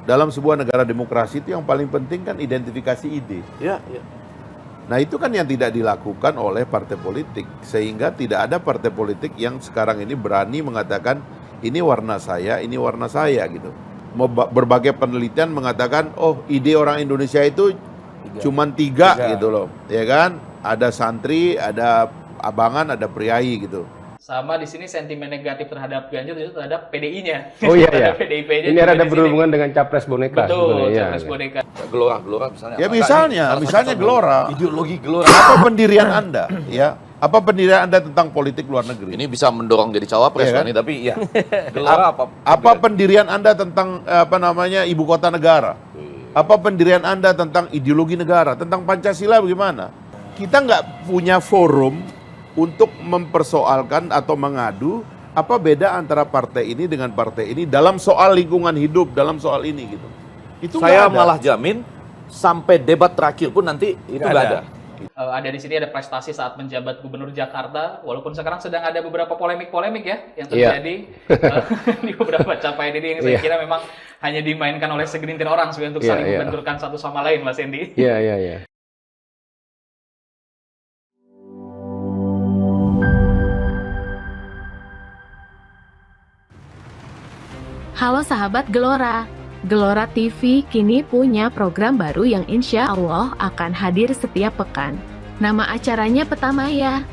dalam sebuah negara demokrasi itu yang paling penting kan identifikasi ide. Ya, ya. Nah itu kan yang tidak dilakukan oleh partai politik, sehingga tidak ada partai politik yang sekarang ini berani mengatakan ini warna saya gitu. Berbagai penelitian mengatakan, oh ide orang Indonesia itu cuman tiga gitu loh, ya kan? Ada santri, ada abangan, ada priai gitu. Sama di sini sentimen negatif terhadap Ganjar itu terhadap PDI-nya. Oh iya ya. PDIP-nya ini ada berhubungan dengan capres boneka. Betul, capres boneka. Gelora misalnya. Ya misalnya Gelora. Ideologi Gelora. Apa pendirian Anda? Ya, apa pendirian Anda tentang politik luar negeri? Ini bisa mendorong jadi cawapres Iya kan? nih, tapi ya. Gelora apa? Apa pendirian Anda tentang ibu kota negara? Apa pendirian Anda tentang ideologi negara, tentang Pancasila bagaimana? Kita nggak punya forum untuk mempersoalkan atau mengadu apa beda antara partai ini dengan partai ini dalam soal lingkungan hidup, dalam soal ini gitu. Itu Saya malah jamin sampai debat terakhir pun nanti itu nggak ada. Ada di sini ada prestasi saat menjabat Gubernur Jakarta, walaupun sekarang sedang ada beberapa polemik-polemik ya yang terjadi di beberapa capaian ini yang saya kira memang hanya dimainkan oleh segelintir orang sebenarnya untuk saling membenturkan satu sama lain, Mas Hendy. Iya. Halo sahabat Gelora. Gelora TV kini punya program baru yang insya Allah akan hadir setiap pekan. Nama acaranya Petamaya.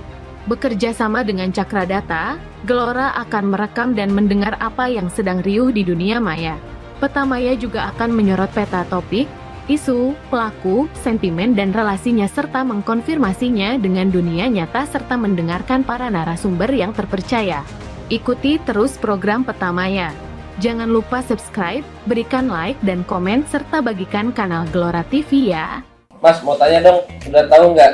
Bekerja sama dengan Cakradata, Gelora akan merekam dan mendengar apa yang sedang riuh di dunia maya. Petamaya juga akan menyorot peta topik, isu, pelaku, sentimen dan relasinya serta mengkonfirmasinya dengan dunia nyata serta mendengarkan para narasumber yang terpercaya. Ikuti terus program Petamaya. Jangan lupa subscribe, berikan like dan komen serta bagikan kanal Gelora TV ya. Mas, mau tanya dong, udah tahu nggak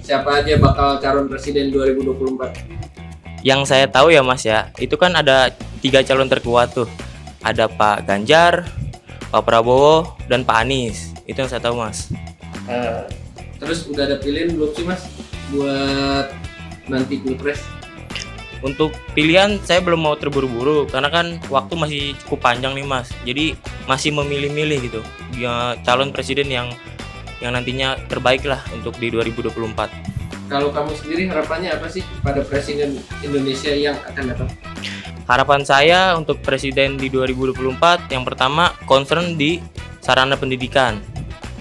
siapa aja bakal calon presiden 2024? Yang saya tahu ya Mas ya, itu kan ada 3 calon terkuat tuh. Ada Pak Ganjar, Pak Prabowo, dan Pak Anies. Itu yang saya tahu Mas. Terus udah ada pilihan belum sih Mas buat nanti pilpres? Untuk pilihan saya belum mau terburu-buru karena kan waktu masih cukup panjang nih Mas. Jadi masih memilih-milih gitu. Ya, calon presiden yang nantinya terbaik lah untuk di 2024. Kalau kamu sendiri harapannya apa sih pada presiden Indonesia yang akan datang? Harapan saya untuk presiden di 2024 yang pertama concern di sarana pendidikan.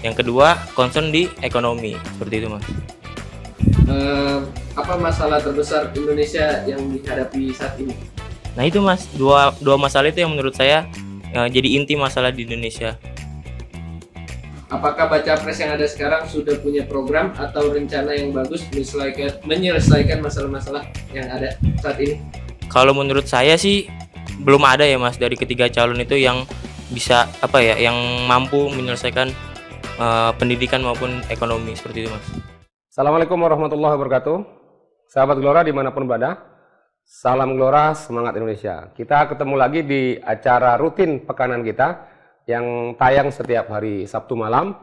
Yang kedua concern di ekonomi. Seperti itu Mas. Apa masalah terbesar Indonesia yang dihadapi saat ini? Nah itu Mas, dua masalah itu yang menurut saya jadi inti masalah di Indonesia. Apakah baca pres yang ada sekarang sudah punya program atau rencana yang bagus menyelesaikan masalah-masalah yang ada saat ini? Kalau menurut saya sih belum ada ya Mas dari ketiga calon itu yang bisa yang mampu menyelesaikan pendidikan maupun ekonomi seperti itu Mas. Assalamualaikum warahmatullahi wabarakatuh. Sahabat Gelora dimanapun berada, salam Gelora, semangat Indonesia. Kita ketemu lagi di acara rutin pekanan kita yang tayang setiap hari Sabtu malam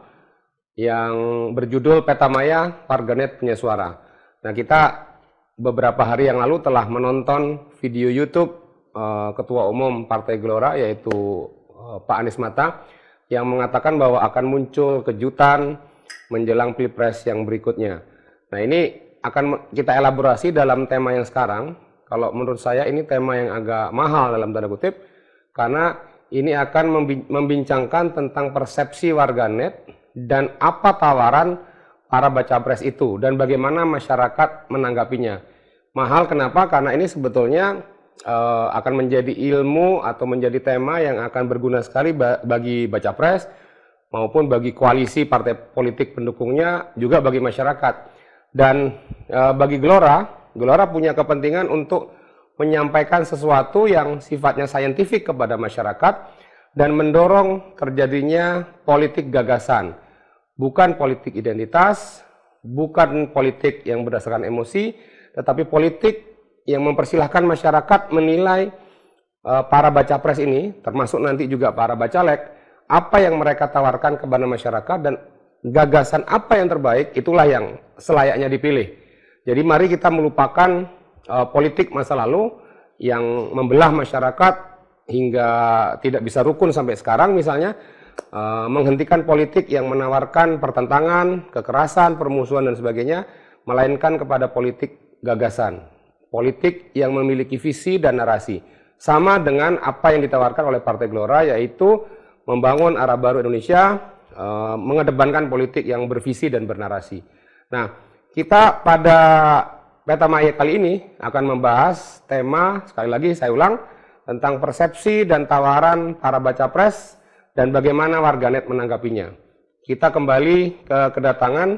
yang berjudul Petamaya, Warganet Punya Suara. Nah kita beberapa hari yang lalu telah menonton video YouTube Ketua Umum Partai Gelora yaitu Pak Anies Mata yang mengatakan bahwa akan muncul kejutan menjelang Pilpres yang berikutnya. Nah ini akan kita elaborasi dalam tema yang sekarang. Kalau menurut saya ini tema yang agak mahal dalam tanda kutip, karena ini akan membincangkan tentang persepsi warganet dan apa tawaran para baca pres itu dan bagaimana masyarakat menanggapinya. Mahal kenapa? Karena ini sebetulnya akan menjadi ilmu atau menjadi tema yang akan berguna sekali bagi baca pres maupun bagi koalisi partai politik pendukungnya, juga bagi masyarakat. Dan bagi Gelora punya kepentingan untuk menyampaikan sesuatu yang sifatnya saintifik kepada masyarakat dan mendorong terjadinya politik gagasan. Bukan politik identitas, bukan politik yang berdasarkan emosi, tetapi politik yang mempersilahkan masyarakat menilai para baca pres ini, termasuk nanti juga para bacalek, apa yang mereka tawarkan kepada masyarakat dan gagasan apa yang terbaik, itulah yang selayaknya dipilih. Jadi mari kita melupakan politik masa lalu yang membelah masyarakat hingga tidak bisa rukun sampai sekarang misalnya, menghentikan politik yang menawarkan pertentangan, kekerasan, permusuhan dan sebagainya, melainkan kepada politik gagasan, politik yang memiliki visi dan narasi. Sama dengan apa yang ditawarkan oleh Partai Gelora, yaitu membangun arah baru Indonesia, mengedepankan politik yang bervisi dan bernarasi. Nah, kita pada Pertama kali ini akan membahas tema, sekali lagi saya ulang, tentang persepsi dan tawaran para baca pres dan bagaimana warganet menanggapinya. Kita kembali ke kedatangan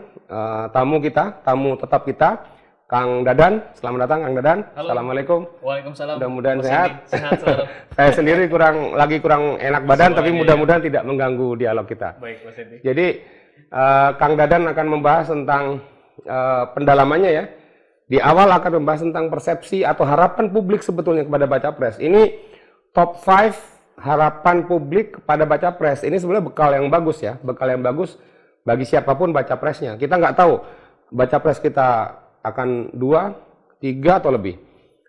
tamu kita, tamu tetap kita, Kang Dadan. Selamat datang Kang Dadan. Halo. Assalamualaikum. Waalaikumsalam. Mudah-mudahan Mas sehat. Hendy. Sehat selalu. Saya sendiri kurang enak badan, tapi Semuanya, mudah-mudahan tidak mengganggu dialog kita. Baik, Mas Hendy. Jadi Kang Dadan akan membahas tentang pendalamannya ya. Di awal akan membahas tentang persepsi atau harapan publik sebetulnya kepada baca pres. Ini top 5 harapan publik kepada baca pres. Ini sebenarnya bekal yang bagus ya, bekal yang bagus bagi siapapun baca presnya. Kita nggak tahu baca pres kita akan 2, 3 atau lebih.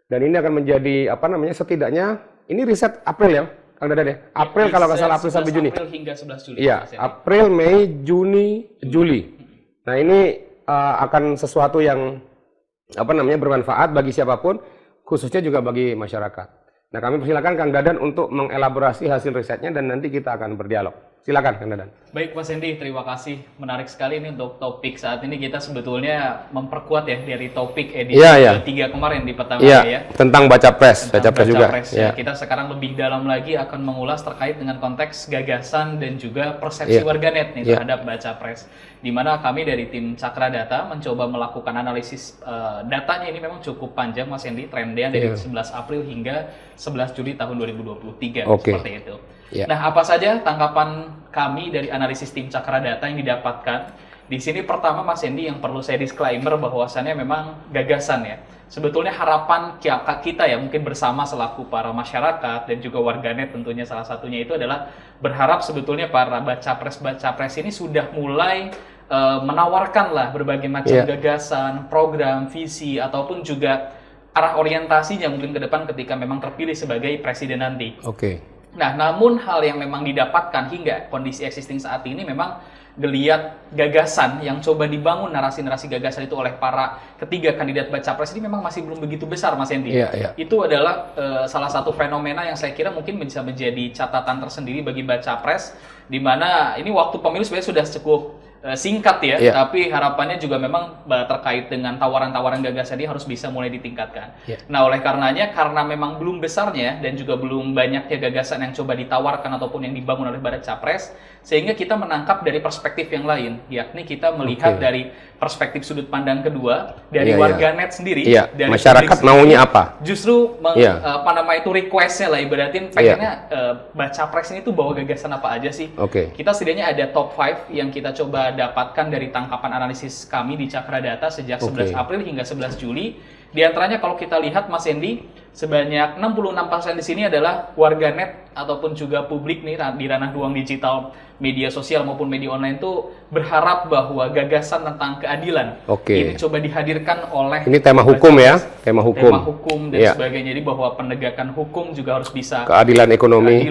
Dan ini akan menjadi setidaknya ini riset April ya, Kang Dadan ya. April kalau nggak salah, April sampai Juni. April hingga 11 Juli. Iya, Mas Hendy. April, Mei, Juni, Juli. Nah ini akan sesuatu yang bermanfaat bagi siapapun, khususnya juga bagi masyarakat. Nah, kami persilakan Kang Dadan untuk mengelaborasi hasil risetnya dan nanti kita akan berdialog. Silakan Kang Dadan. Baik Mas Hendy, terima kasih. Menarik sekali ini untuk topik saat ini. Kita sebetulnya memperkuat ya dari topik edisi 3 kemarin di pertama ya. Tentang baca pres, Tentang baca pres juga. pres, ya. Kita sekarang lebih dalam lagi akan mengulas terkait dengan konteks gagasan dan juga persepsi warganet nih terhadap baca pres. Di mana kami dari tim Cakra Data mencoba melakukan analisis datanya ini memang cukup panjang Mas Hendy, trennya dari 11 April hingga 11 Juli tahun 2023 seperti itu. Nah, apa saja tanggapan kami dari analisis tim Cakra Data yang didapatkan? Di sini pertama Mas Hendy yang perlu saya disclaimer bahwasannya memang gagasan ya. Sebetulnya harapan kita ya mungkin bersama selaku para masyarakat dan juga warganet tentunya salah satunya itu adalah berharap sebetulnya para baca pres ini sudah mulai menawarkan lah berbagai macam gagasan, program, visi ataupun juga arah orientasinya mungkin ke depan ketika memang terpilih sebagai presiden nanti. Nah, namun hal yang memang didapatkan hingga kondisi existing saat ini memang geliat gagasan yang coba dibangun narasi-narasi gagasan itu oleh para ketiga kandidat baca pres ini memang masih belum begitu besar Mas Hendy. Itu adalah salah satu fenomena yang saya kira mungkin bisa menjadi catatan tersendiri bagi baca pres, di mana ini waktu pemilu sebenarnya sudah cukup singkat ya, tapi harapannya juga memang terkait dengan tawaran-tawaran gagasan ini harus bisa mulai ditingkatkan. Nah, oleh karenanya karena memang belum besarnya dan juga belum banyaknya gagasan yang coba ditawarkan ataupun yang dibangun oleh baca pres, sehingga kita menangkap dari perspektif yang lain, yakni kita melihat dari perspektif sudut pandang kedua dari warganet sendiri, dari masyarakat maunya apa? Justru requestnya lah ibaratin pengennya baca pres ini tuh bawa gagasan apa aja sih? Kita setidaknya ada top 5 yang kita coba dapatkan dari tangkapan analisis kami di Cakra Data sejak 11 April hingga 11 Juli. Di antaranya kalau kita lihat Mas Hendy, sebanyak 66% di sini adalah warganet ataupun juga publik nih di ranah ruang digital, media sosial maupun media online itu berharap bahwa gagasan tentang keadilan ini coba dihadirkan oleh ini tema hukum ya, tema hukum dan sebagainya. Jadi bahwa penegakan hukum juga harus bisa keadilan ekonomi,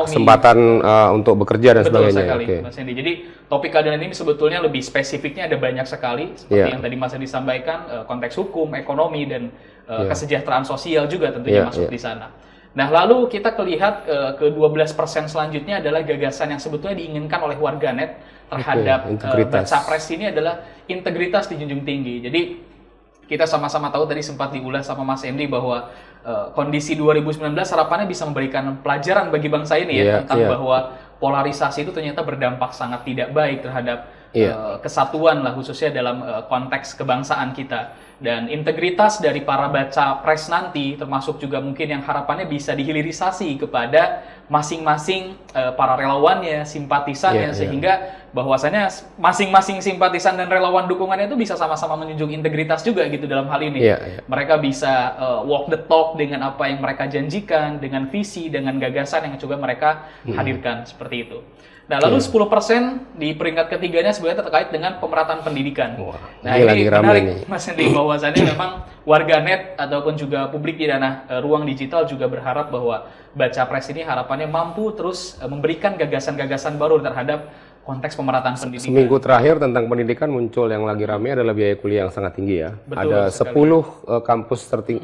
kesempatan untuk bekerja dan sebagainya. Betul sekali, Mas Hendy. Jadi topik keadilan ini sebetulnya lebih spesifiknya ada banyak sekali seperti yang tadi Mas Hendy sampaikan, konteks hukum, ekonomi dan kesejahteraan sosial juga tentunya masuk di sana. Nah, lalu kita lihat ke 12% selanjutnya adalah gagasan yang sebetulnya diinginkan oleh warganet terhadap baca pres ini adalah integritas dijunjung tinggi. Jadi kita sama-sama tahu tadi sempat diulas sama Mas Hendy bahwa kondisi 2019 harapannya bisa memberikan pelajaran bagi bangsa ini tentang bahwa polarisasi itu ternyata berdampak sangat tidak baik terhadap kesatuan lah khususnya dalam konteks kebangsaan kita. Dan integritas dari para baca pres nanti termasuk juga mungkin yang harapannya bisa dihilirisasi kepada masing-masing para relawannya, simpatisannya sehingga bahwasanya masing-masing simpatisan dan relawan dukungannya itu bisa sama-sama menjunjung integritas juga gitu dalam hal ini. Mereka bisa walk the talk dengan apa yang mereka janjikan, dengan visi, dengan gagasan yang coba mereka hadirkan seperti itu. Nah, lalu 10% di peringkat ketiganya sebenarnya terkait dengan pemerataan pendidikan. Nah, ini menarik Mas Hendy, bahwasannya memang warganet ataupun juga publik di ranah ruang digital juga berharap bahwa Baca Pres ini harapannya mampu terus memberikan gagasan-gagasan baru terhadap konteks pemerataan pendidikan. Seminggu terakhir tentang pendidikan muncul yang lagi ramai adalah biaya kuliah yang sangat tinggi ya. Betul, ada sekali. 10 kampus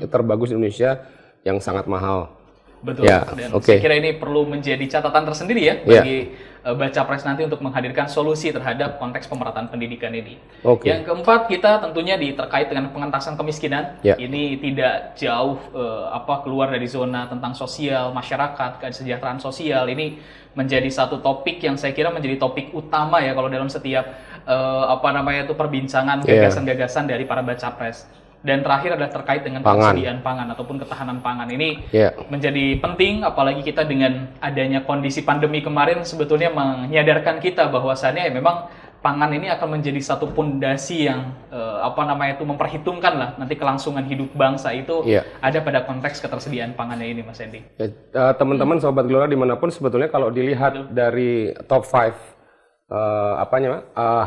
terbagus di Indonesia yang sangat mahal. Betul, Ya, dan oke. saya kira ini perlu menjadi catatan tersendiri ya bagi Baca Pres nanti untuk menghadirkan solusi terhadap konteks pemerataan pendidikan ini. Oke. Yang keempat, kita tentunya terkait dengan pengentasan kemiskinan. Ya. Ini tidak jauh keluar dari zona tentang sosial, masyarakat, kesejahteraan sosial. Ini menjadi satu topik yang saya kira menjadi topik utama ya kalau dalam setiap perbincangan gagasan-gagasan dari para Baca Pres. Dan terakhir adalah terkait dengan ketersediaan pangan ataupun ketahanan pangan. Ini menjadi penting, apalagi kita dengan adanya kondisi pandemi kemarin sebetulnya menyadarkan kita bahwasannya ya memang pangan ini akan menjadi satu pondasi yang memperhitungkan lah nanti kelangsungan hidup bangsa itu ada pada konteks ketersediaan pangannya ini, Mas Hendy. Teman-teman Sobat Gelora dimanapun sebetulnya kalau dilihat dari top 5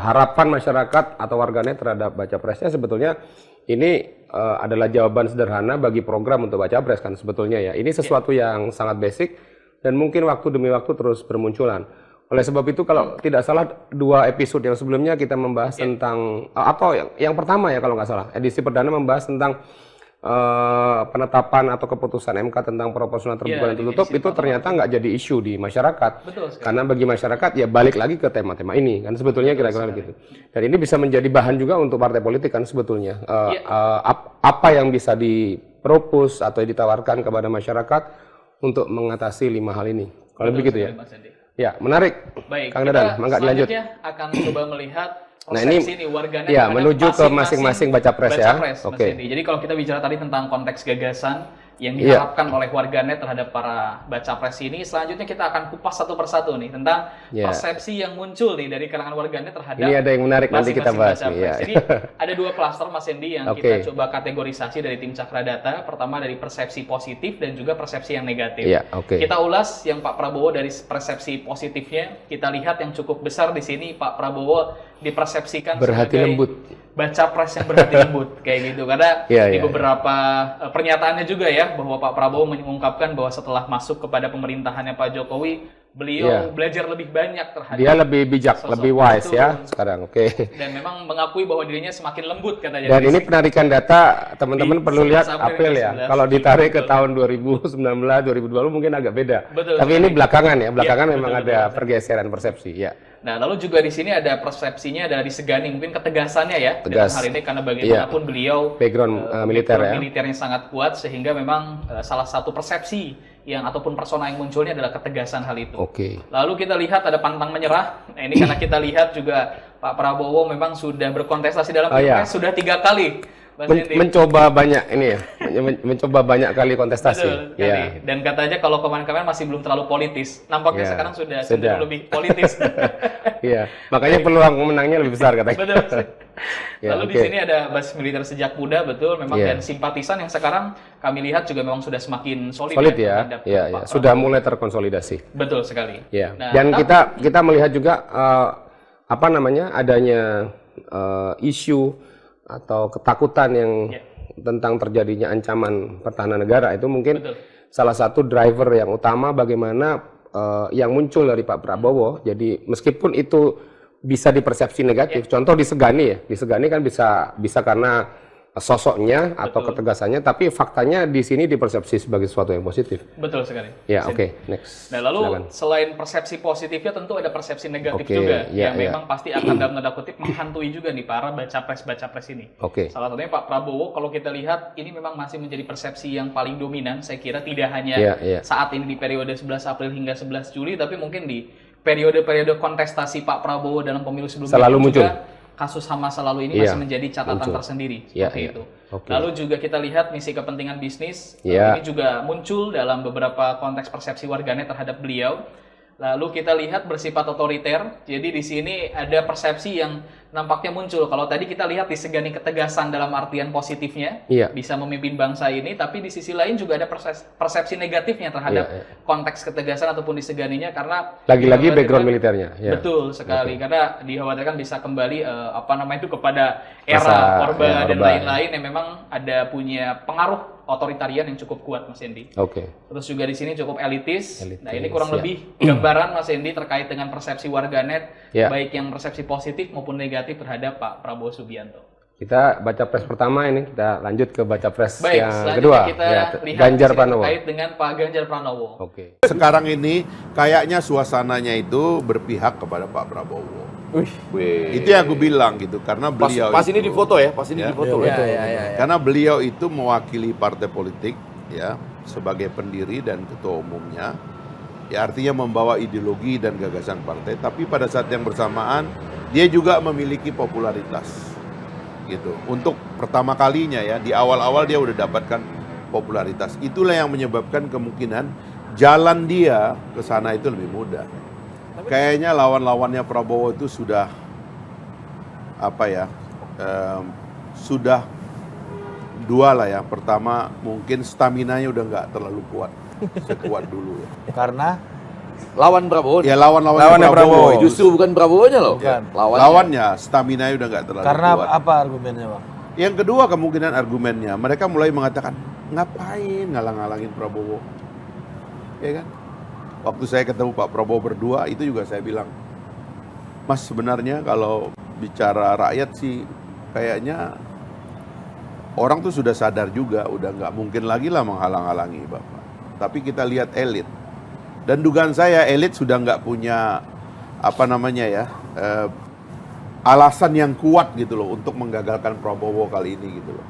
harapan masyarakat atau warganet terhadap Baca Presnya sebetulnya ini adalah jawaban sederhana bagi program untuk Baca Pres kan sebetulnya ya. Ini sesuatu yang sangat basic dan mungkin waktu demi waktu terus bermunculan. Oleh sebab itu kalau tidak salah 2 episode yang sebelumnya kita membahas tentang yang pertama ya kalau nggak salah edisi perdana membahas tentang penetapan atau keputusan MK tentang proporsional terbuka dan tertutup itu ternyata nggak jadi isu di masyarakat. Karena bagi masyarakat ya balik lagi ke tema-tema ini kan sebetulnya kira-kira begitu. Dan ini bisa menjadi bahan juga untuk partai politik kan sebetulnya. Apa yang bisa dipropos atau ditawarkan kepada masyarakat untuk mengatasi 5 hal ini. Kalau begitu ya. Ya, menarik. Baik, Kang Dadan, mangga dilanjut. Selanjutnya akan coba melihat Nah ini warganet menuju ke masing-masing Baca Pres ya. Oke. Jadi kalau kita bicara tadi tentang konteks gagasan yang diharapkan oleh warganet terhadap para Baca Pres ini, selanjutnya kita akan kupas satu persatu nih tentang persepsi yang muncul nih dari kalangan warganet terhadap ini ada yang menarik nanti kita bahas nih ya. Jadi ada 2 klaster Mas Hendy yang kita coba kategorisasi dari tim Cakra Data. Pertama dari persepsi positif dan juga persepsi yang negatif. Kita ulas yang Pak Prabowo dari persepsi positifnya. Kita lihat yang cukup besar di sini Pak Prabowo dipersepsikan berhati sebagai lembut. Baca Pres yang berhati lembut kayak gitu karena di beberapa pernyataannya juga ya bahwa Pak Prabowo mengungkapkan bahwa setelah masuk kepada pemerintahannya Pak Jokowi beliau belajar lebih banyak terhadap dia lebih bijak, lebih wise ya sekarang. Dan memang mengakui bahwa dirinya semakin lembut katanya. Dan ini penarikan data teman-teman perlu lihat April ya. Kalau ditarik ke tahun 2019, 2020 mungkin agak beda. Tapi ini belakangan ya, belakangan memang ada pergeseran persepsi ya. Nah, lalu juga di sini ada persepsinya adalah disegani mungkin ketegasannya ya dalam hal ini karena bagaimanapun beliau background militernya sangat kuat sehingga memang salah satu persepsi yang ataupun persona yang munculnya adalah ketegasan hal itu. Lalu kita lihat ada pantang menyerah. Nah, ini karena kita lihat juga Pak Prabowo memang sudah berkontestasi dalam Pilpres sudah 3 kali. Mencoba banyak ini ya, mencoba banyak kali kontestasi. Dan katanya kalau kemarin-kemarin masih belum terlalu politis. Nampaknya sekarang sudah lebih politis. Makanya peluang menangnya lebih besar katanya. Lalu di sini ada basis militer sejak muda, betul memang dan simpatisan yang sekarang kami lihat juga memang sudah semakin solid ya. Sudah mulai terkonsolidasi. Betul sekali. Nah, dan kita melihat juga adanya isu atau ketakutan yang tentang terjadinya ancaman pertahanan negara itu mungkin salah satu driver yang utama bagaimana yang muncul dari Pak Prabowo. Jadi meskipun itu bisa dipersepsi negatif, contoh disegani kan bisa karena sosoknya atau ketegasannya, tapi faktanya di sini dipersepsi sebagai sesuatu yang positif. Betul sekali. Next. Nah, lalu selain persepsi positifnya tentu ada persepsi negatif juga yang memang pasti akan dalam tanda kutip menghantui juga nih para baca pres ini. Salah satunya Pak Prabowo, kalau kita lihat ini memang masih menjadi persepsi yang paling dominan, saya kira tidak hanya saat ini di periode 11 April hingga 11 Juli, tapi mungkin di periode-periode kontestasi Pak Prabowo dalam pemilu sebelumnya selalu muncul. Kasus HAM masa lalu ini masih menjadi catatan tersendiri seperti itu. Lalu juga kita lihat misi kepentingan bisnis ini juga muncul dalam beberapa konteks persepsi warganet terhadap beliau. Lalu kita lihat bersifat otoriter. Jadi di sini ada persepsi yang nampaknya muncul. Kalau tadi kita lihat disegani ketegasan dalam artian positifnya, Iya. bisa memimpin bangsa ini, tapi di sisi lain juga ada persepsi negatifnya terhadap konteks ketegasan ataupun diseganinya karena Lagi-lagi dikhawatirkan- background militernya. Ya. Betul sekali, karena dikhawatirkan bisa kembali kepada era Masa, Orba ya, dan Orba. lain-lain yang memang ada punya pengaruh otoritarian yang cukup kuat, Mas Hendy. Oke. Terus juga di sini cukup elitis. Elitis, Nah, ini kurang ya. lebih gambaran Mas Hendy terkait dengan persepsi warganet, Ya. baik yang persepsi positif maupun negatif terhadap Pak Prabowo Subianto. Kita baca pres pertama ini, kita lanjut ke baca pres Baik, yang selanjutnya kedua. kita Ya, lihat Ganjar di sini Pranowo. terkait dengan Pak Ganjar Pranowo. Oke. Sekarang ini kayaknya suasananya itu berpihak kepada Pak Prabowo. Itu yang aku bilang gitu, karena beliau Pas ini itu- difoto ya, pas ini Ya. difoto. Karena beliau itu mewakili partai politik ya sebagai pendiri dan ketua umumnya. Ya artinya membawa ideologi dan gagasan partai, tapi pada saat yang bersamaan dia juga memiliki popularitas. Gitu. Untuk pertama kalinya ya di awal-awal dia udah dapatkan popularitas. Itulah yang menyebabkan kemungkinan jalan dia ke sana itu lebih mudah. Kayaknya lawan-lawannya Prabowo itu sudah sudah dua lah ya. Pertama mungkin staminanya udah nggak terlalu kuat sekuat dulu ya. Karena lawan Prabowo. Ya lawannya Lawannya Prabowo. Prabowo. Justru bukan Prabowo-nya loh. Bukan. Lawannya staminanya udah nggak terlalu Karena kuat. apa argumennya, Bang? Yang kedua kemungkinan argumennya mereka mulai mengatakan ngapain ngalang-ngalangin Prabowo, ya kan? Waktu saya ketemu Pak Prabowo berdua itu juga saya bilang, Mas sebenarnya kalau bicara rakyat sih kayaknya orang tuh sudah sadar juga, udah nggak mungkin lagi lah menghalang-halangi Bapak. Tapi kita lihat elit, dan dugaan saya elit sudah nggak punya alasan yang kuat gitu loh untuk menggagalkan Prabowo kali ini gitu loh.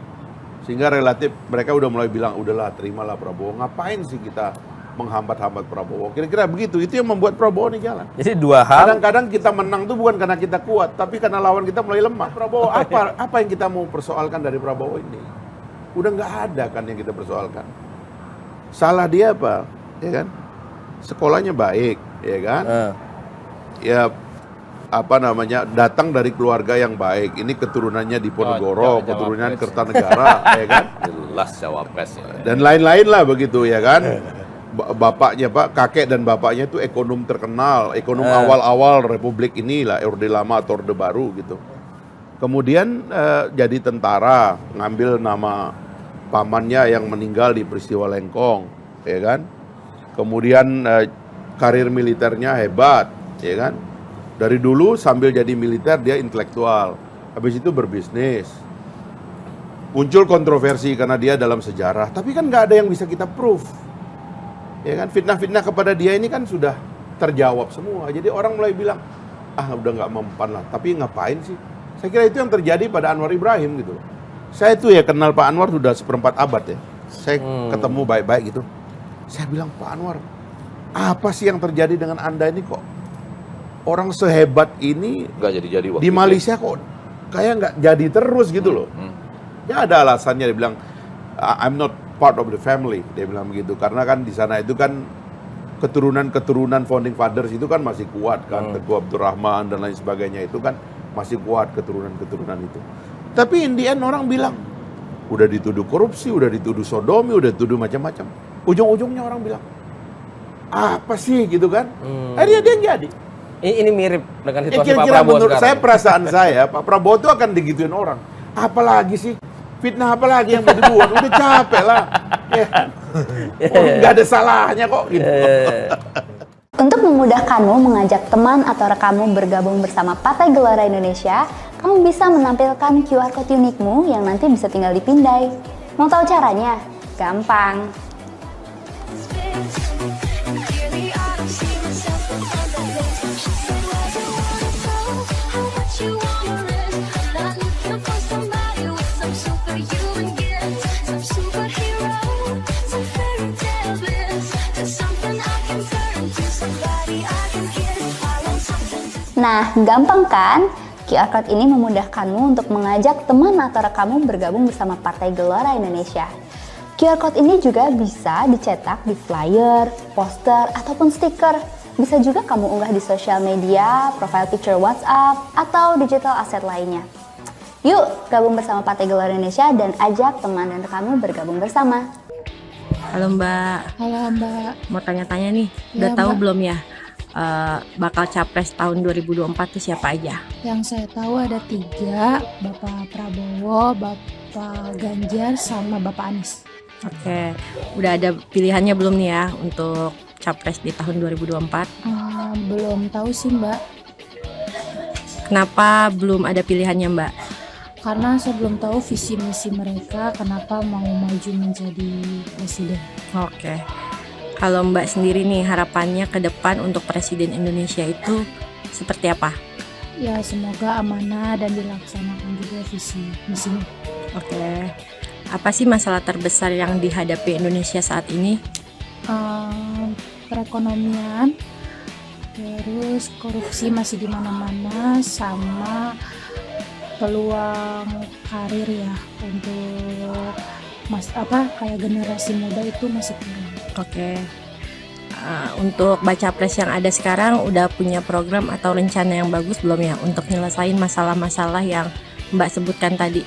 Sehingga relatif mereka udah mulai bilang udahlah terimalah Prabowo, ngapain sih kita menghambat-hambat Prabowo. Kira-kira begitu, itu yang membuat Prabowo nih jalan. Jadi dua hal. Kadang-kadang kita menang tuh bukan karena kita kuat, tapi karena lawan kita mulai lemah. Prabowo apa yang kita mau persoalkan dari Prabowo ini? Udah nggak ada kan yang kita persoalkan. Salah dia apa? Ya kan? Sekolahnya baik, ya kan? Ya datang dari keluarga yang baik. Ini keturunannya di Ponorogo, keturunan Kertanegara, ya kan? Jelas cawapresnya. Dan lain-lain lah begitu ya kan. Bapaknya kakek dan bapaknya itu ekonom terkenal, ekonom awal-awal Republik inilah, Orde Lama atau Orde Baru gitu. Kemudian jadi tentara, ngambil nama pamannya yang meninggal di peristiwa Lengkong, ya kan. Kemudian karir militernya hebat, ya kan. Dari dulu sambil jadi militer dia intelektual, habis itu berbisnis. Muncul kontroversi karena dia dalam sejarah, tapi kan nggak ada yang bisa kita proof. Ya kan, fitnah-fitnah kepada dia ini kan sudah terjawab semua. Jadi orang mulai bilang, udah nggak mempan lah. Tapi ngapain sih? Saya kira itu yang terjadi pada Anwar Ibrahim gitu. Saya tuh ya kenal Pak Anwar sudah 1/4 abad ya. Saya ketemu baik-baik gitu. Saya bilang, Pak Anwar, apa sih yang terjadi dengan Anda ini kok? Orang sehebat ini Nggak jadi-jadi waktu di itu. Malaysia kok kayak nggak jadi terus gitu loh. Ya ada alasannya, dia bilang, I'm not part of the family, dia bilang begitu. Karena kan di sana itu kan keturunan founding fathers itu kan masih kuat kan, Teguh Abdul Rahman dan lain sebagainya itu kan masih kuat keturunan itu. Tapi in the end orang bilang, udah dituduh korupsi, udah dituduh sodomi, udah dituduh macam-macam. Ujung-ujungnya orang bilang, apa sih gitu kan? Akhirnya dia yang jadi. Ini mirip dengan situasi Pak Kira-kira Prabowo menurut sekarang. saya perasaan saya, Pak Prabowo itu akan digituin orang. Apalagi sih? Fitnah apa lagi yang mau dibuat? Udah capek lah. Ya. Nggak ada salahnya kok gitu. Untuk memudahkanmu mengajak teman atau rekanmu bergabung bersama Partai Gelora Indonesia, kamu bisa menampilkan QR Code unikmu yang nanti bisa tinggal dipindai. Mau tahu caranya? Gampang. Nah, gampang kan? QR Code ini memudahkanmu untuk mengajak teman atau rekanmu bergabung bersama Partai Gelora Indonesia. QR Code ini juga bisa dicetak di flyer, poster, ataupun stiker. bisa juga kamu unggah di sosial media, profile picture WhatsApp, atau digital asset lainnya. Yuk, gabung bersama Partai Gelora Indonesia dan ajak teman dan rekanmu bergabung bersama. Halo Mbak. Halo Mbak. Mau tanya-tanya nih, Ya, udah tahu Mbak. belum ya bakal capres tahun 2024 itu siapa aja? Yang saya tahu ada 3, Bapak Prabowo, Bapak Ganjar, sama Bapak Anies. Oke, udah ada pilihannya belum nih ya untuk capres di tahun 2024? Belum tahu sih Mbak, Kenapa belum ada pilihannya Mbak? karena saya belum tahu visi misi mereka kenapa mau maju menjadi presiden. Oke, kalau Mbak sendiri nih harapannya ke depan untuk presiden Indonesia itu seperti apa? Ya semoga amanah dan dilaksanakan juga visi misinya. Oke, apa sih masalah terbesar yang dihadapi Indonesia saat ini? Perekonomian, terus korupsi masih di mana-mana, sama peluang karir ya untuk kayak generasi muda itu masih kurang. Oke. Untuk baca pres yang ada sekarang udah punya program atau rencana yang bagus belum ya untuk nyelesain masalah-masalah yang Mbak sebutkan tadi?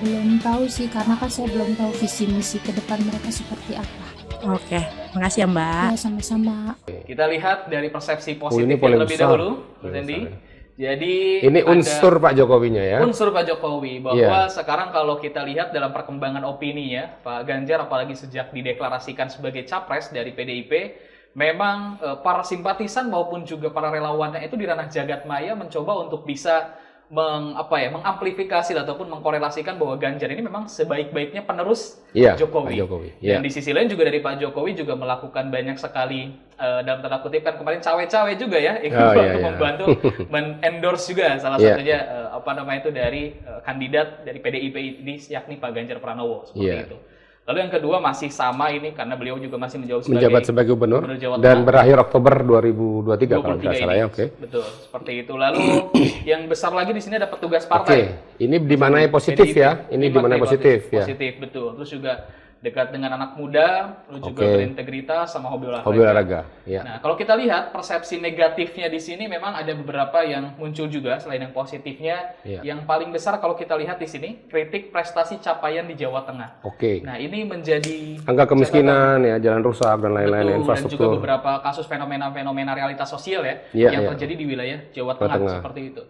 Belum tahu sih, karena kan saya belum tahu visi misi ke depan mereka seperti apa. Oke, makasih ya Mbak. Ya sama-sama. Kita lihat dari persepsi ini positif paling terlebih besar. dahulu, Mas Paling Hendy. besar ya. Jadi Ini ada unsur Pak Jokowinya ya. unsur Pak Jokowi bahwa Iya. sekarang kalau kita lihat dalam perkembangan opini ya, Pak Ganjar apalagi sejak dideklarasikan sebagai capres dari PDIP, memang para simpatisan maupun juga para relawannya itu di ranah jagat maya mencoba untuk bisa mengamplifikasi ataupun mengkorelasikan bahwa Ganjar ini memang sebaik-baiknya penerus Iya, Jokowi. Pak Jokowi. Iya. Dan di sisi lain juga dari Pak Jokowi juga melakukan banyak sekali dalam tanda kutip kan kemarin cawe-cawe juga ya ikut membantu men-endorse juga salah Iya. satunya dari kandidat dari PDIP ini yakni Pak Ganjar Pranowo seperti Iya. itu. Lalu yang kedua masih sama ini karena beliau juga masih Menjabat sebagai gubernur Jawa dan Tengah. berakhir Oktober 2023 kalau tidak 23 salah ini. ya. Oke. Betul, seperti itu. Lalu yang besar lagi di sini ada petugas Oke, partai. ini di mana yang positif PDIP. ya? Ini di mana yang positif ya? Positif, betul. Terus juga dekat dengan anak muda, lalu juga Oke. berintegritas sama hobi olahraga. Hobi olahraga. Ya. Nah, kalau kita lihat persepsi negatifnya di sini memang ada beberapa yang muncul juga selain yang positifnya. Iya. Yang paling besar kalau kita lihat di sini kritik prestasi capaian di Jawa Tengah. Oke. Nah, ini menjadi Angka kemiskinan ya, jalan rusak dan lain-lain, betul, dan juga infrastruktur. beberapa kasus fenomena-fenomena realitas sosial ya Iya, yang iya. terjadi di wilayah Jawa Jawa Tengah, Tengah. seperti itu.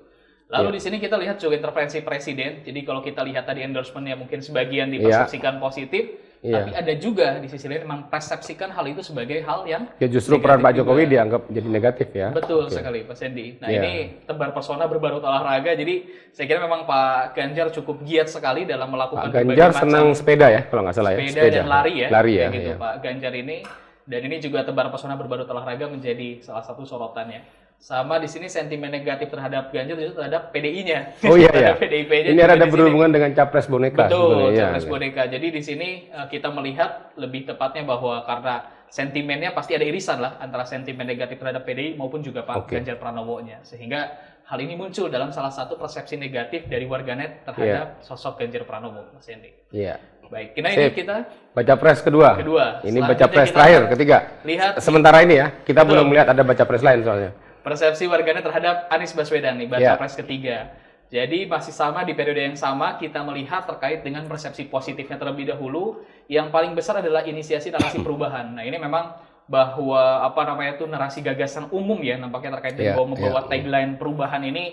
Lalu Iya. di sini kita lihat juga intervensi presiden. Jadi kalau kita lihat tadi endorsementnya mungkin sebagian Iya. dipersepsikan positif, Iya. tapi ada juga di sisi lain memang persepsikan hal itu sebagai hal yang Ya justru peran negatif Pak Jokowi juga. dianggap jadi negatif ya. Betul Oke. sekali Pak Sandy. Nah Iya. ini tebar pesona berbarut olahraga. Jadi saya kira memang Pak Ganjar cukup giat sekali dalam melakukan Pak Ganjar berbagai senang macam sepeda ya, kalau nggak salah ya. sepeda dan lari ya, Lari ya. kayak gitu Iya. Pak Ganjar ini. Dan ini juga tebar pesona berbarut olahraga menjadi salah satu sorotannya. Sama di sini sentimen negatif terhadap Ganjar itu terhadap PDI-nya. Oh iya ya. Terhadap PDIP-nya Ini juga ada di sini. berhubungan dengan capres boneka. Betul, sebetulnya, ya, capres ya. boneka. Jadi di sini kita melihat lebih tepatnya bahwa karena sentimennya pasti ada irisan lah antara sentimen negatif terhadap PDI maupun juga Pak Oke. Ganjar Pranowo-nya. Sehingga hal ini muncul dalam salah satu persepsi negatif dari warganet terhadap sosok Ganjar Pranowo, Mas Hendy. Iya. Baik, nah ini Sip. kita Baca pres kedua. Selanjutnya Ini baca pres kita terakhir, ketiga. lihat Sementara ini ya, kita Betul. belum melihat ada baca pres lain soalnya. persepsi warganet terhadap Anies Baswedan nih, baca Iya. pres ketiga. Jadi masih sama di periode yang sama kita melihat terkait dengan persepsi positifnya terlebih dahulu. Yang paling besar adalah inisiasi narasi perubahan. Nah ini memang bahwa narasi gagasan umum ya nampaknya terkait dengan Iya, bahwa membawa iya. tagline perubahan ini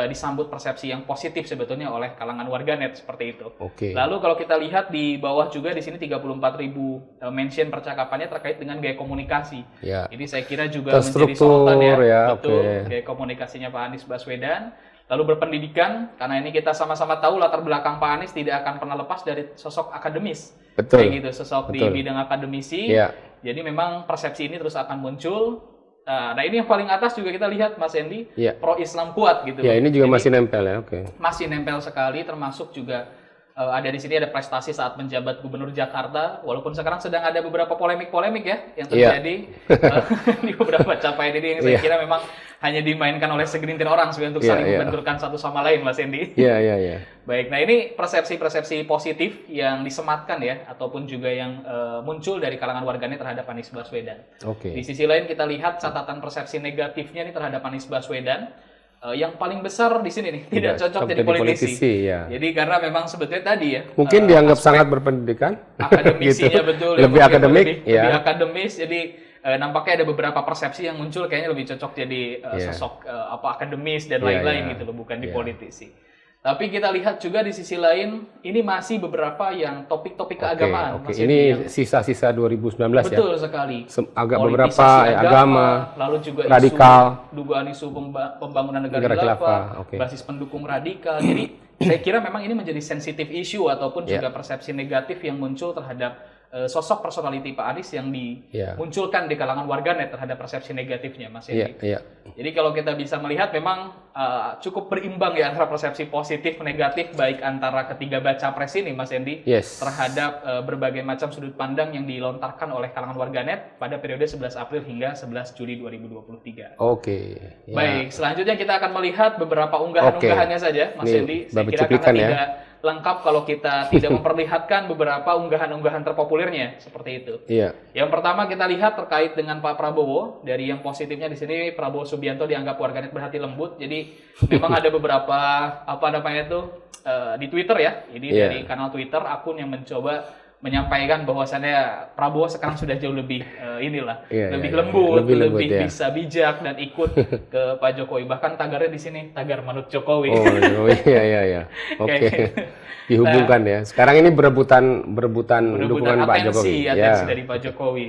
disambut persepsi yang positif sebetulnya oleh kalangan warganet seperti itu. Oke. Lalu kalau kita lihat di bawah juga di sini 34.000 mention percakapannya terkait dengan gaya komunikasi. Ya. Jadi saya kira juga menjadi Terstruktur sorotan ya, ya, betul, oke. gaya komunikasinya Pak Anies Baswedan. Lalu berpendidikan, karena ini kita sama-sama tahu latar belakang Pak Anies tidak akan pernah lepas dari sosok akademis. Betul. Kayak gitu, sosok di Betul. bidang akademisi. Iya. Jadi memang persepsi ini terus akan muncul. Nah ini yang paling atas juga kita lihat Mas Hendy, Iya. pro Islam kuat gitu. Ya, ini juga Jadi, masih nempel ya. Oke. masih nempel sekali, termasuk juga ada di sini ada prestasi saat menjabat Gubernur Jakarta, walaupun sekarang sedang ada beberapa polemik-polemik ya yang terjadi di beberapa capaian ini yang saya kira memang hanya dimainkan oleh segelintir orang sebenarnya untuk saling membenturkan satu sama lain, Mas Hendy. Iya. Baik, nah ini persepsi-persepsi positif yang disematkan ya, ataupun juga yang muncul dari kalangan warganet terhadap Anies Baswedan. Oke. Di sisi lain kita lihat catatan persepsi negatifnya nih terhadap Anies Baswedan. Yang paling besar di sini nih tidak cocok jadi politisi. Ya. Jadi karena memang sebetulnya tadi ya mungkin dianggap sangat berpendidikan, akademisinya gitu. betul, lebih ya, akademik, lebih akademis. Jadi nampaknya ada beberapa persepsi yang muncul kayaknya lebih cocok jadi sosok akademis dan lain-lain gitu loh, bukan di politisi. Tapi kita lihat juga di sisi lain, ini masih beberapa yang topik-topik keagamaan. Ini sisa-sisa 2019 ya? Betul sekali. Agak beberapa agama, lalu juga radikal, dugaan isu pembangunan negara khilafah, basis pendukung radikal. Jadi saya kira memang ini menjadi sensitif issue ataupun juga persepsi negatif yang muncul terhadap sosok personality Pak Anies yang dimunculkan di kalangan warganet terhadap persepsi negatifnya, Mas Hendy. Jadi kalau kita bisa melihat memang cukup berimbang ya antara persepsi positif negatif baik antara ketiga baca pres ini, Mas Hendy, terhadap berbagai macam sudut pandang yang dilontarkan oleh kalangan warganet pada periode 11 April hingga 11 Juli 2023. Baik, selanjutnya kita akan melihat beberapa unggahan-unggahannya saja, Mas Hendy. Saya kira karena tidak lengkap kalau kita tidak memperlihatkan beberapa unggahan-unggahan terpopulirnya seperti itu. Yang pertama kita lihat terkait dengan Pak Prabowo. Dari yang positifnya di sini Prabowo Subianto dianggap warganet berhati lembut. Jadi memang ada beberapa di Twitter ya. Ini dari kanal Twitter akun yang mencoba menyampaikan bahwasannya Prabowo sekarang sudah jauh lebih lebih lembut, lebih bisa bijak dan ikut ke Pak Jokowi. Bahkan tagarnya di sini tagar manut Jokowi. Dihubungkan ya. Sekarang ini berebutan dukungan Pak Jokowi. Atensi dari Pak Jokowi.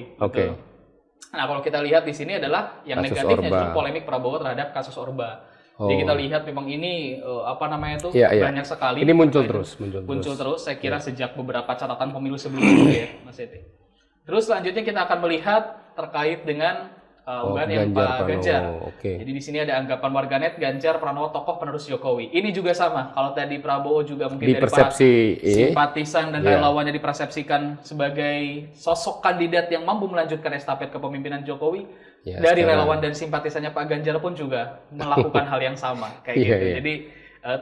Nah, kalau kita lihat di sini adalah yang kasus negatifnya justru polemik Prabowo terhadap kasus Orba. Jadi kita lihat memang ini banyak sekali. Ini muncul terus. Saya kira sejak beberapa catatan pemilu sebelumnya ya, Mas Ete. Terus selanjutnya kita akan melihat terkait dengan unggahan yang Pak Ganjar. Jadi di sini ada anggapan warganet Ganjar Pranowo tokoh penerus Jokowi. Ini juga sama. Kalau tadi Prabowo juga mungkin dari para simpatisan dan relawannya dipersepsikan sebagai sosok kandidat yang mampu melanjutkan estafet kepemimpinan Jokowi. Dari relawan dan simpatisannya Pak Ganjar pun juga melakukan hal yang sama kayak gitu. Jadi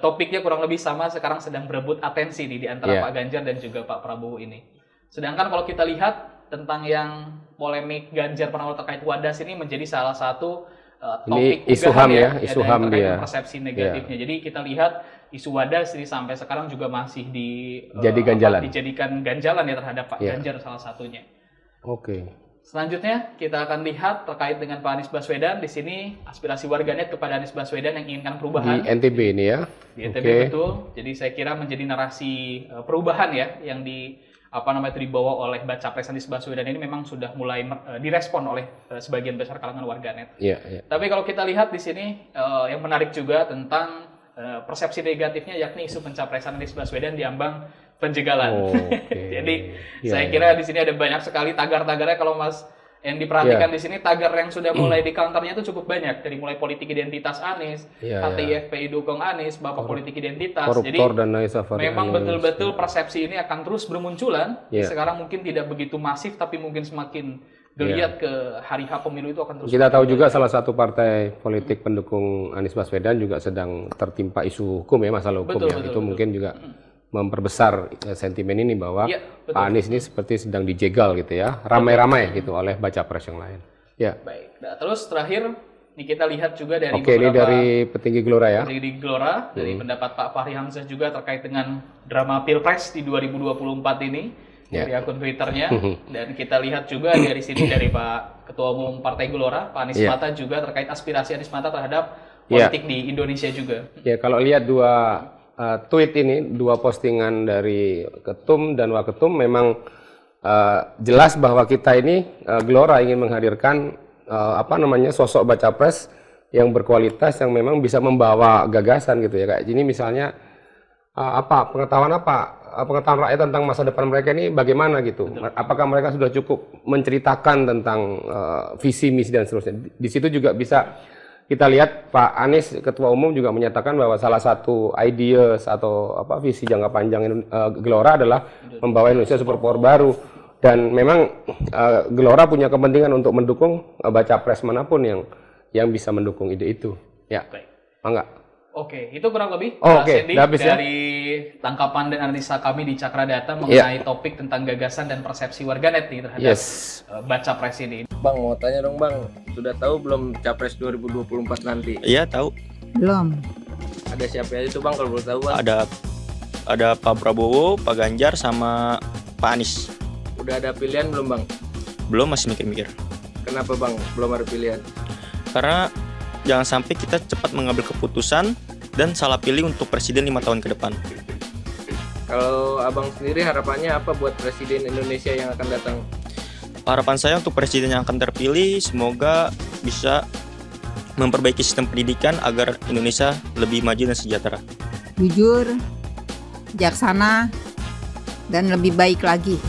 topiknya kurang lebih sama, sekarang sedang berebut atensi nih di antara Pak Ganjar dan juga Pak Prabowo ini. Sedangkan kalau kita lihat tentang yang polemik Ganjar Pranowo terkait Wadas ini menjadi salah satu topik isu HAM isu HAM dia. Persepsi negatifnya. Jadi kita lihat isu Wadas ini sampai sekarang juga masih dijadikan ganjalan ya terhadap Pak Ganjar salah satunya. Selanjutnya kita akan lihat terkait dengan Pak Anies Baswedan. Di sini aspirasi warganet kepada Anies Baswedan yang inginkan perubahan. Di NTB ini ya. Di NTB betul. Jadi saya kira menjadi narasi perubahan ya yang dibawa oleh baca pres Anies Baswedan ini memang sudah mulai direspon oleh sebagian besar kalangan warganet. Tapi kalau kita lihat di sini yang menarik juga tentang persepsi negatifnya yakni isu pencapresan Anies Baswedan di ambang penjagalan. Jadi saya kira di sini ada banyak sekali tagar-tagarnya. Kalau Mas yang diperhatikan di sini tagar yang sudah mulai di counternya itu cukup banyak, dari mulai politik identitas Anies, HTI-FPI dukung Anies, Bapak politik identitas. Jadi memang betul-betul persepsi ini akan terus bermunculan. Sekarang mungkin tidak begitu masif, tapi mungkin semakin dilihat ke hari H pemilu itu akan terus. Kita tahu juga salah satu partai politik pendukung Anies Baswedan juga sedang tertimpa isu hukum ya, masalah hukum itu mungkin juga memperbesar sentimen ini bahwa Pak Anies ini seperti sedang dijegal gitu ya, ramai-ramai gitu oleh baca pres yang lain. Baik. Nah, terus terakhir ini kita lihat juga dari ini dari petinggi Gelora ya. Petinggi Gelora, dari pendapat Pak Fahri Hamzah juga terkait dengan drama Pilpres di 2024 ini dari akun Twitternya. Dan kita lihat juga dari sini dari Pak Ketua Umum Partai Gelora, Pak Anies Mata juga terkait aspirasi Anies Mata terhadap politik di Indonesia juga. Kalau lihat dua tweet ini, dua postingan dari Ketum dan Waketum, memang jelas bahwa kita ini Gelora ingin menghadirkan sosok baca pres yang berkualitas, yang memang bisa membawa gagasan gitu ya. Kayak ini misalnya pengetahuan rakyat tentang masa depan mereka ini bagaimana gitu. Apakah mereka sudah cukup menceritakan tentang visi misi dan seterusnya. Di situ juga bisa kita lihat Pak Anies Ketua Umum juga menyatakan bahwa salah satu ideas atau visi jangka panjang Gelora adalah membawa Indonesia superpower baru. Dan memang Gelora punya kepentingan untuk mendukung baca pres manapun yang bisa mendukung ide itu. Ya, enggak. Oke, itu kurang lebih Oke, Sandy, dari tangkapan dan analisa kami di Cakra Data mengenai topik tentang gagasan dan persepsi warganet nih terhadap baca pres ini. Bang, mau tanya dong Bang, sudah tahu belum Capres 2024 nanti? Iya tahu. Belum. Ada siapa aja tuh Bang kalau boleh tahu Bang? Ada Pak Prabowo, Pak Ganjar, sama Pak Anies. Udah ada pilihan belum Bang? Belum, masih mikir-mikir. Kenapa Bang belum ada pilihan? Karena jangan sampai kita cepat mengambil keputusan dan salah pilih untuk presiden 5 tahun ke depan. Kalau Abang sendiri harapannya apa buat presiden Indonesia yang akan datang? Harapan saya untuk presiden yang akan terpilih semoga bisa memperbaiki sistem pendidikan agar Indonesia lebih maju dan sejahtera. Jujur, bijaksana, dan lebih baik lagi.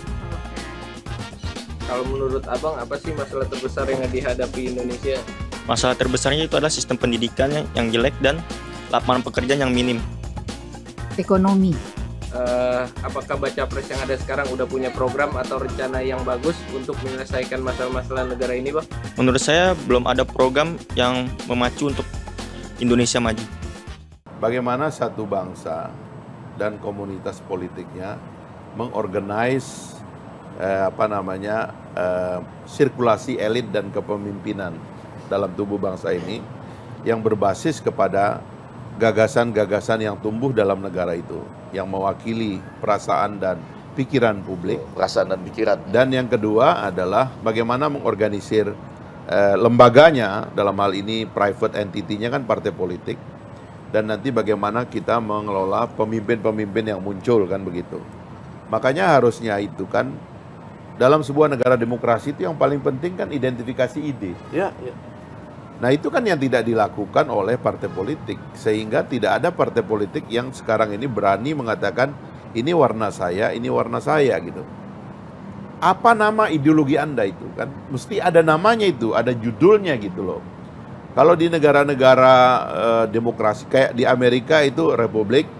Kalau menurut Abang apa sih masalah terbesar yang dihadapi Indonesia? Masalah terbesarnya itu adalah sistem pendidikan yang jelek dan lapangan pekerjaan yang minim. Ekonomi. Apakah baca pres yang ada sekarang udah punya program atau rencana yang bagus untuk menyelesaikan masalah-masalah negara ini, Bang? Menurut saya belum ada program yang memacu untuk Indonesia maju. Bagaimana satu bangsa dan komunitas politiknya mengorganize sirkulasi elit dan kepemimpinan dalam tubuh bangsa ini yang berbasis kepada gagasan-gagasan yang tumbuh dalam negara itu, yang mewakili perasaan dan pikiran publik. Perasaan dan pikiran. Dan yang kedua adalah bagaimana mengorganisir lembaganya, dalam hal ini private entity-nya kan partai politik, dan nanti bagaimana kita mengelola pemimpin-pemimpin yang muncul kan begitu. Makanya harusnya itu kan dalam sebuah negara demokrasi itu yang paling penting kan identifikasi ide. Nah itu kan yang tidak dilakukan oleh partai politik, sehingga tidak ada partai politik yang sekarang ini berani mengatakan ini warna saya gitu. Apa nama ideologi Anda itu kan? Mesti ada namanya itu, ada judulnya gitu loh. Kalau di negara-negara demokrasi kayak di Amerika itu Republik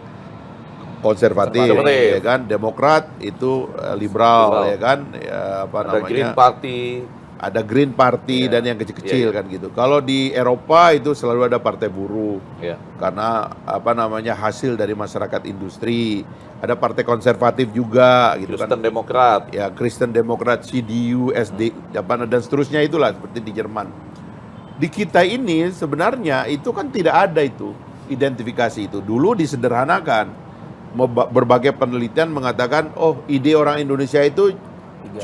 konservatif, ya kan, Demokrat itu liberal, ya kan, ya, ada Green Party, ada Green Party dan yang kecil-kecil kan gitu. Kalau di Eropa itu selalu ada partai buruh, karena hasil dari masyarakat industri. Ada partai konservatif juga, gitu Kristen kan. Demokrat, ya Kristen Demokrat, CDU, SD, dan seterusnya itulah seperti di Jerman. Di kita ini sebenarnya itu kan tidak ada itu identifikasi itu. Dulu disederhanakan. Berbagai penelitian mengatakan, oh ide orang Indonesia itu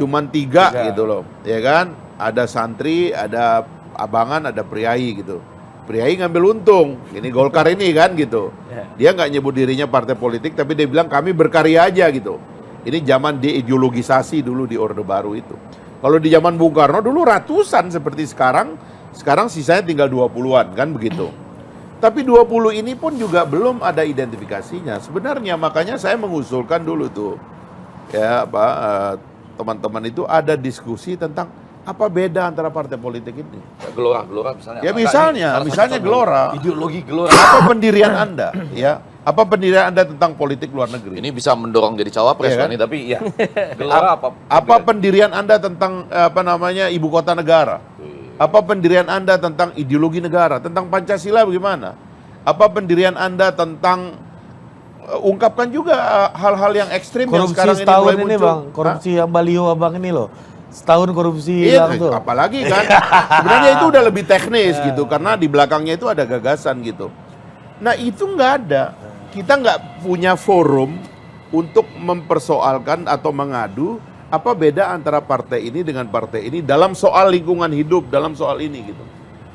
cuman tiga gitu loh, ya kan? Ada santri, ada abangan, ada priai gitu. Priai ngambil untung, ini Golkar ini kan gitu. Dia nggak nyebut dirinya partai politik, tapi dia bilang kami berkarya aja gitu. Ini zaman deideologisasi dulu di Orde Baru itu. Kalau di zaman Bung Karno dulu ratusan seperti sekarang sisanya tinggal 20-an kan begitu. Tapi 20 ini pun juga belum ada identifikasinya. Sebenarnya makanya saya mengusulkan dulu tuh, ya teman-teman itu ada diskusi tentang apa beda antara partai politik ini. Gelora misalnya. Ya misalnya Gelora. Ideologi Gelora. Apa pendirian Anda? Ya, apa pendirian Anda tentang politik luar negeri? Ini bisa mendorong jadi cawapres kan? Tapi ya. Gelora apa pendirian Anda tentang ibu kota negara? Apa pendirian Anda tentang ideologi negara, tentang Pancasila bagaimana? Apa pendirian Anda tentang ungkapkan juga hal-hal yang ekstrim yang sekarang ini mulai muncul. Bang, korupsi yang baliho Abang ini loh. Setahun korupsi tuh. Apalagi kan. Sebenarnya itu udah lebih teknis gitu, karena di belakangnya itu ada gagasan gitu. Nah, itu nggak ada. Kita nggak punya forum untuk mempersoalkan atau mengadu apa beda antara partai ini dengan partai ini dalam soal lingkungan hidup, dalam soal ini gitu.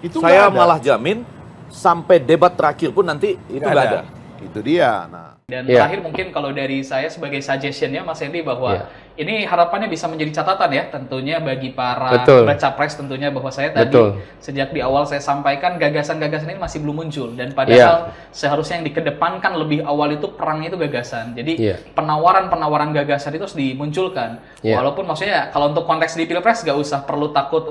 Itu saya malah jamin sampai debat terakhir pun nanti itu nggak ada. Itu dia. Nah. Dan terakhir mungkin kalau dari saya sebagai suggestionnya Mas Hendy bahwa ini harapannya bisa menjadi catatan ya tentunya bagi para baca pres tentunya, bahwa saya tadi sejak di awal saya sampaikan gagasan-gagasan ini masih belum muncul, dan padahal seharusnya yang dikedepankan lebih awal itu perangnya itu gagasan. Jadi penawaran gagasan itu harus dimunculkan. Walaupun maksudnya kalau untuk konteks di Pilpres gak usah perlu takut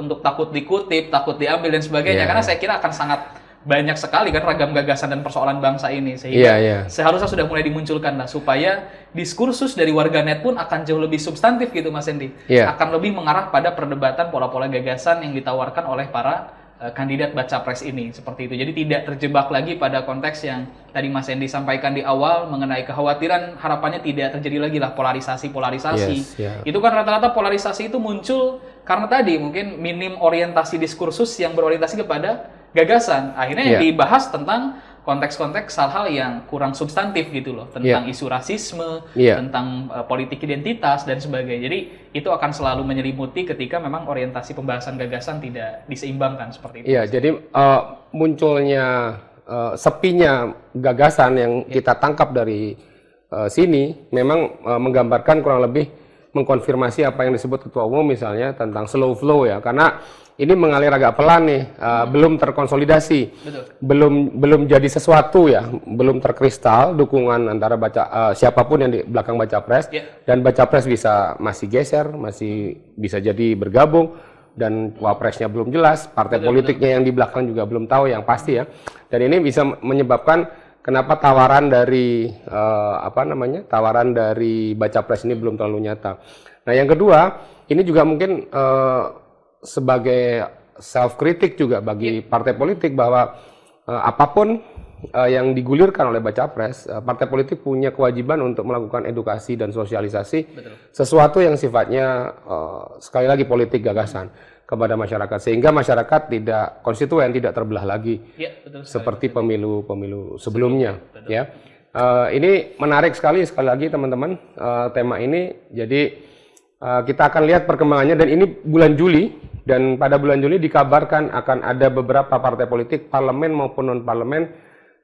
dikutip, takut diambil dan sebagainya, karena saya kira akan sangat banyak sekali kan ragam gagasan dan persoalan bangsa ini, sehingga seharusnya sudah mulai dimunculkan lah supaya diskursus dari warganet pun akan jauh lebih substantif gitu Mas Hendy, akan lebih mengarah pada perdebatan pola-pola gagasan yang ditawarkan oleh para kandidat baca pres ini, seperti itu. Jadi tidak terjebak lagi pada konteks yang tadi Mas Hendy sampaikan di awal mengenai kekhawatiran harapannya tidak terjadi lagi lah polarisasi. Itu kan rata-rata polarisasi itu muncul karena tadi mungkin minim orientasi diskursus yang berorientasi kepada gagasan. Akhirnya yang dibahas tentang konteks-konteks hal-hal yang kurang substantif gitu loh, tentang isu rasisme, tentang politik identitas dan sebagainya. Jadi itu akan selalu menyelimuti ketika memang orientasi pembahasan gagasan tidak diseimbangkan seperti itu. Iya, jadi munculnya sepinya gagasan yang kita tangkap dari sini memang menggambarkan kurang lebih mengkonfirmasi apa yang disebut Ketua Umum misalnya tentang slow flow ya, karena ini mengalir agak pelan nih, belum terkonsolidasi, belum jadi sesuatu ya, belum terkristal dukungan antara siapapun yang di belakang baca pres, dan baca pres masih geser, masih bisa jadi bergabung, dan wapresnya belum jelas, partai politiknya yang di belakang juga belum tahu yang pasti ya, dan ini bisa menyebabkan kenapa tawaran dari tawaran dari baca pres ini belum terlalu nyata. Nah yang kedua, ini juga mungkin sebagai self kritik juga bagi partai politik bahwa apapun yang digulirkan oleh baca pres, partai politik punya kewajiban untuk melakukan edukasi dan sosialisasi sesuatu yang sifatnya sekali lagi politik gagasan kepada masyarakat, sehingga masyarakat tidak konstituen, tidak terbelah lagi seperti pemilu-pemilu sebelumnya. Ya, ini menarik sekali lagi teman-teman tema ini. Jadi kita akan lihat perkembangannya, dan ini bulan Juli, dan pada bulan Juli dikabarkan akan ada beberapa partai politik parlemen maupun non parlemen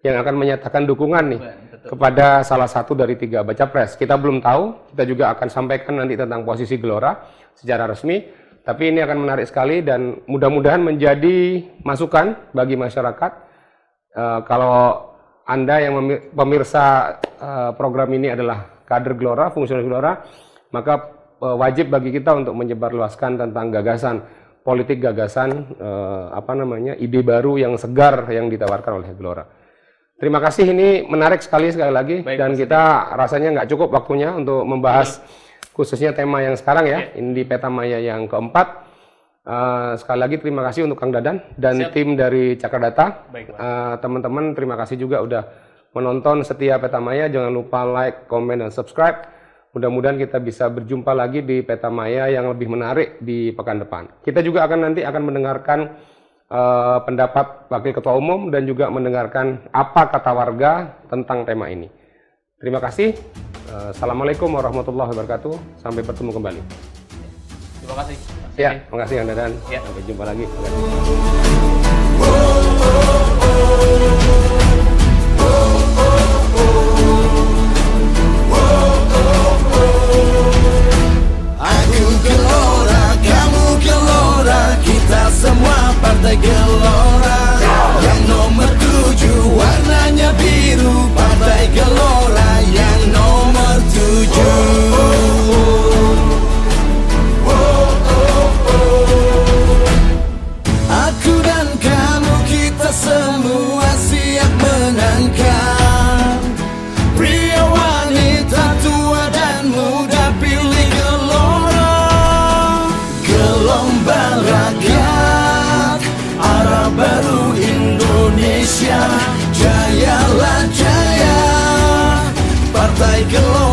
yang akan menyatakan dukungan nih kepada salah satu dari 3 baca pres. Kita belum tahu, kita juga akan sampaikan nanti tentang posisi Gelora secara resmi, tapi ini akan menarik sekali dan mudah-mudahan menjadi masukan bagi masyarakat. Kalau Anda yang pemirsa program ini adalah kader Gelora, fungsionaris Gelora, maka wajib bagi kita untuk menyebarluaskan tentang gagasan politik, gagasan ide baru yang segar yang ditawarkan oleh Gelora. Terima kasih, ini menarik sekali lagi. Dan kita rasanya nggak cukup waktunya untuk membahas khususnya tema yang sekarang ya, ini di Peta Maya yang keempat. Sekali lagi terima kasih untuk Kang Dadan dan tim dari Cakradata. Teman-teman terima kasih juga udah menonton setia Peta Maya. Jangan lupa like, komen, dan subscribe. Mudah-mudahan kita bisa berjumpa lagi di Peta Maya yang lebih menarik di pekan depan. Kita juga nanti akan mendengarkan pendapat Wakil Ketua Umum dan juga mendengarkan apa kata warga tentang tema ini. Terima kasih. Assalamualaikum warahmatullahi wabarakatuh. Sampai bertemu kembali. Terima kasih. Ya, terima kasih Anda dan sampai jumpa lagi. Aku Gelora, kamu Gelora, kita semua partai Gelora. Yang nomor 7 warnanya biru, partai Gelora yang nomor 7. Aku dan kamu, kita semua siap menangkan. Pria wanita tua dan muda pilih Gelora. Gelombang rakyat, arah baru Indonesia. Jayalah jaya, partai Gelora.